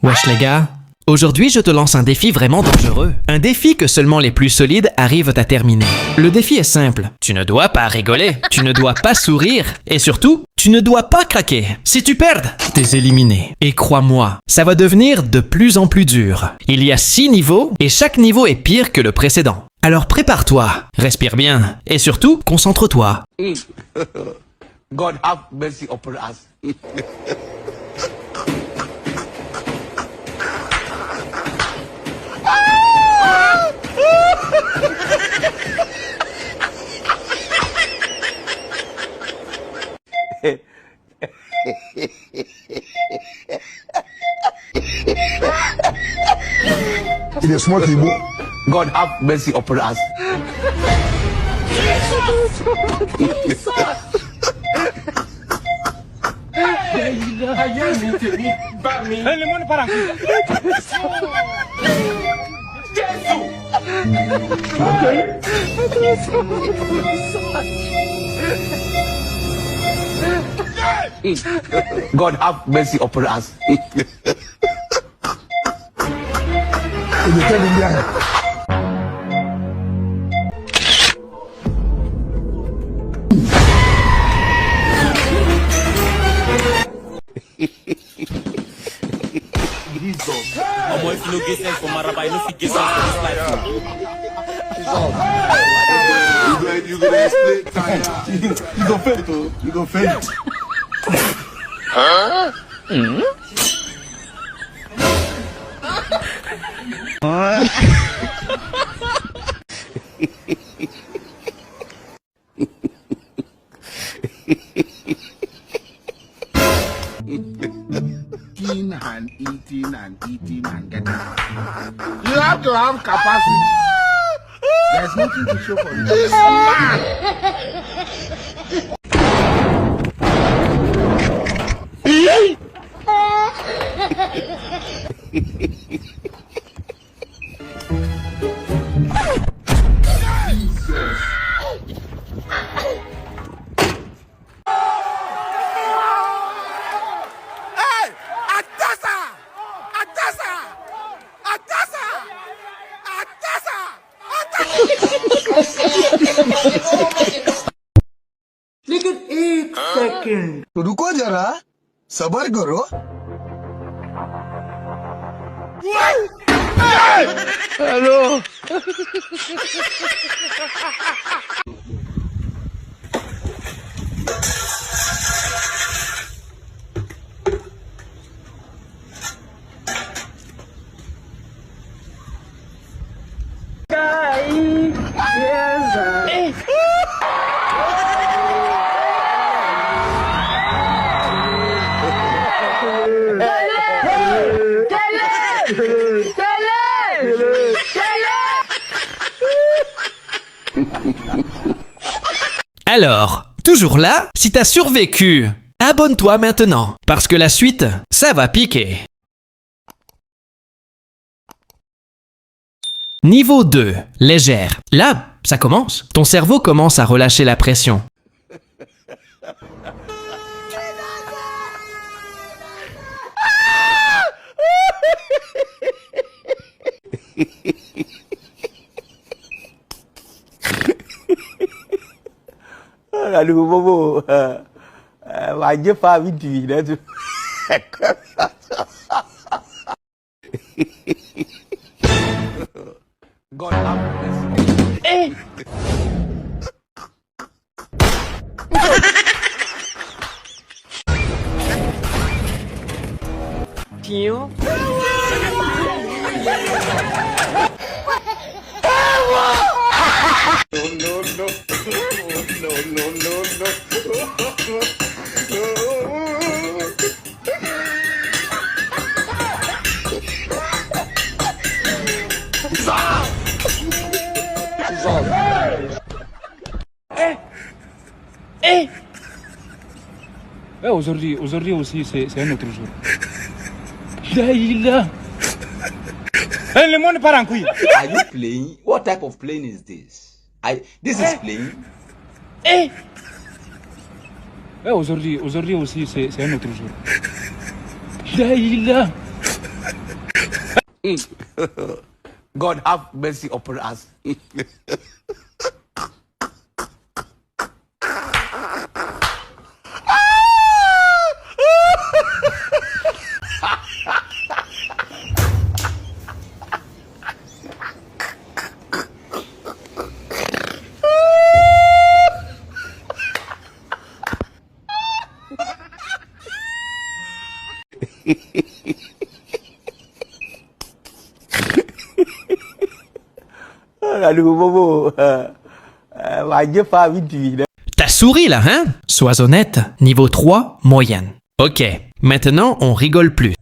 Wesh les gars, aujourd'hui je te lance un défi vraiment dangereux. Un défi que seulement les plus solides arrivent à terminer. Le défi est simple, tu ne dois pas rigoler, tu ne dois pas sourire, et surtout, tu ne dois pas craquer. Si tu perds, t'es éliminé. Et crois-moi, ça va devenir de plus en plus dur. Il y a 6 niveaux, et chaque niveau est pire que le précédent. Alors prépare-toi, respire bien, et surtout, concentre-toi. God have mercy upon us. Il est smart, Ibo. God have mercy upon us. God have mercy upon us. Il est tellement bien. Omo, if you no get sense for Maraba, you no fit get sense for this life. You gonna explain time. You gon' faint, though. You gon' faint. Eating and getting. You have to have capacity. There's nothing to show for this. लेकिन 1 second रुको जरा सबर करो Alors, toujours là, si t'as survécu, abonne-toi maintenant, parce que la suite, ça va piquer. Niveau 2, légère. Là, ça commence. Ton cerveau commence à relâcher la pression. Aduh, Bobo. Wajib Pak Winti dah tu. God have mercy. Aujourd'hui aussi, c'est un autre jour. Daïla. Le monde part en couille. Are you playing? What type of plane is this? This is playing. Aujourd'hui aussi, c'est un autre jour. Daïla. God have mercy upon us. Aduh, Bobo. Wajib pas vite. T'as souri là, hein? Sois honnête. Niveau 3, moyenne. Ok, maintenant on rigole plus.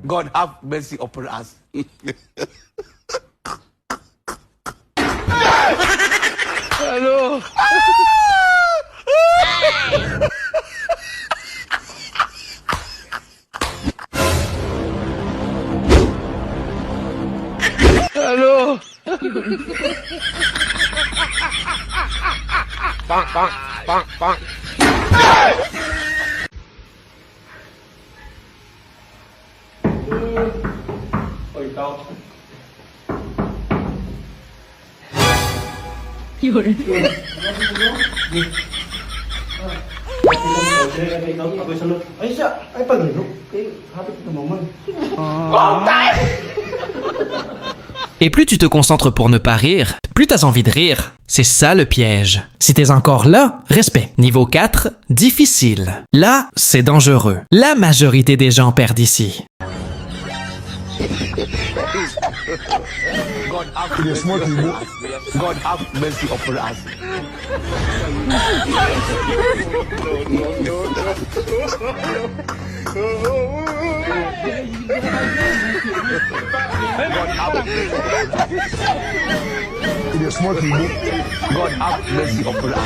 God have mercy upon us. Hello. Hello. Bang, bang, bang, bang. Et plus tu te concentres pour ne pas rire, plus t'as envie de rire. C'est ça le piège. Si t'es encore là, respect. Niveau 4, difficile. Là, c'est dangereux. La majorité des gens perdent ici. God have mercy upon us. God have mercy upon us.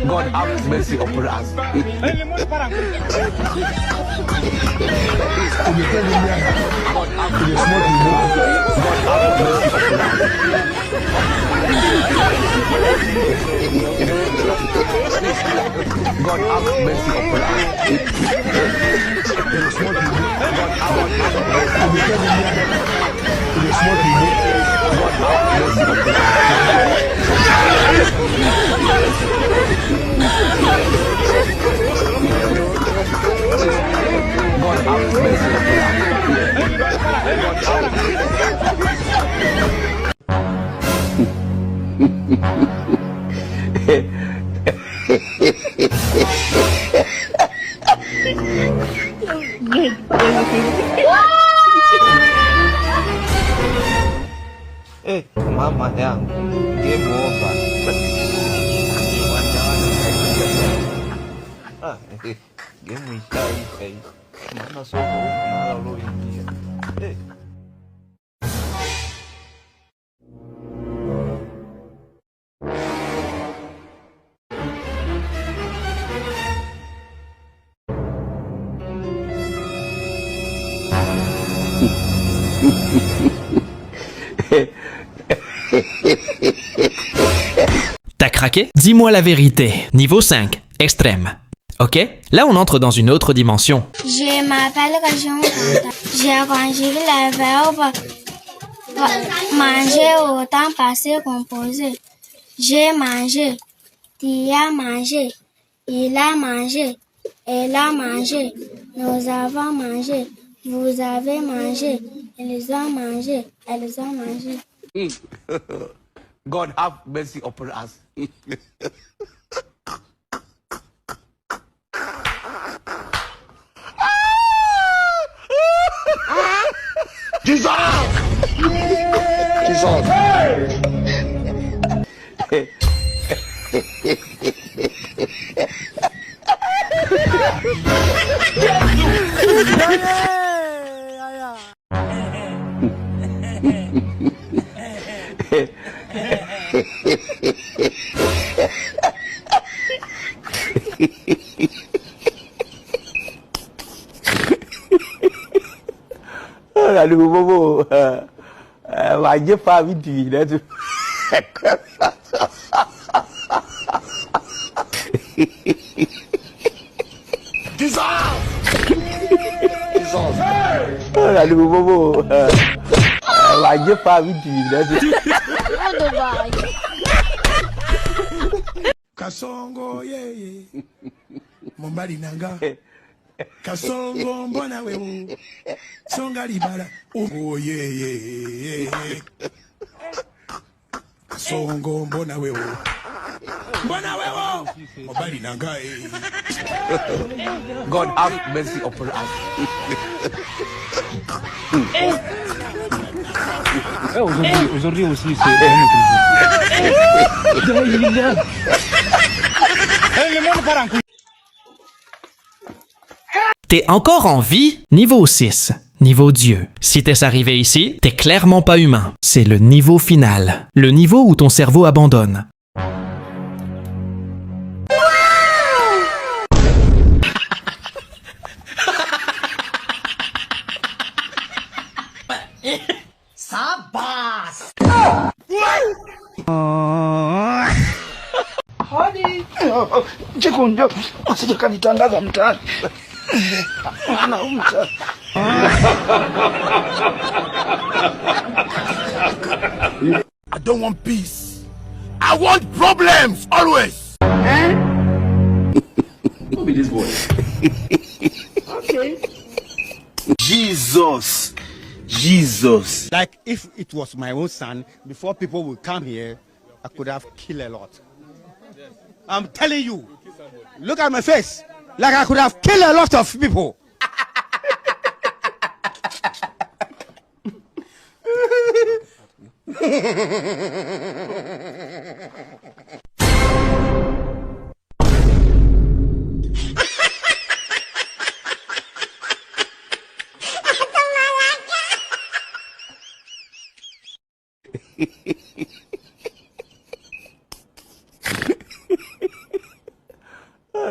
God have mercy upon us. God have mercy upon us. Mama yangu, game over. Game ishaisha. Maana soko unaloingia. T'as craqué? Dis-moi la vérité. Niveau 5, extrême. Ok? Là, on entre dans une autre dimension. Je m'appelle Kachon Kanta. J'ai conjugué les verbes manger au temps passé composé. J'ai mangé, tu as mangé, il a mangé, elle a mangé, nous avons mangé, vous avez mangé, ils ont mangé, elles ont mangé. God have mercy upon us. Jesus! Jesus! Aduh, bobo. Wajib Pak Widi dah tu. Jesus! Jesus! Aduh, bobo. Wajib Pak Widi dah tu. Kasongo yeye Mombali nanga Kasongo mbona wewe Songa libala Oh yeye Kasongo mbona wewe Mombali nanga God have mercy upon us. Aujourd'hui aussi, c'est un autre jour. Le monde part en couille. T'es encore en vie? Niveau 6. Niveau Dieu. Si t'es arrivé ici, t'es clairement pas humain. C'est le niveau final. Le niveau où ton cerveau abandonne. Chikunjo Masije kanitangaza mtaani Anaumta I don't want peace. I want problems always. Who be this boy? Jesus. Jesus. Like if it was my own son, before people would come here, I could have killed a lot. I'm telling you, look at my face. Like I could have killed a lot of people.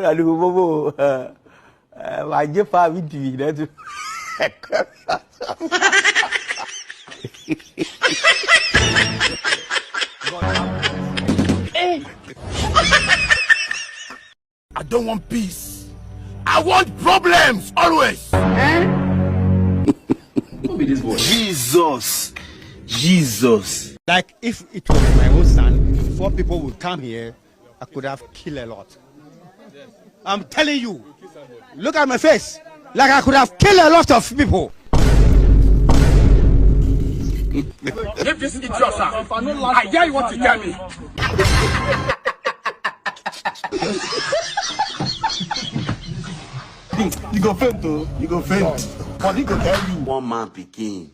Aduh, bobo. Wajib Pak Widi dah tu. I don't want peace. I want problems always. Who be this boy? Jesus. Jesus. Like if it was my own son, before people would come here, I could have killed a lot. I'm telling you, look at my face. Like I could have killed a lot of people. If this idiot, sir, I hear you want to tell me. You go faint, though. You go faint. But he go tell you. One man picking.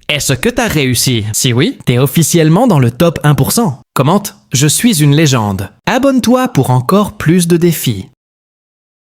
Est-ce que t'as réussi? Si oui, t'es officiellement dans le top 1%. Commente, je suis une légende. Abonne-toi pour encore plus de défis.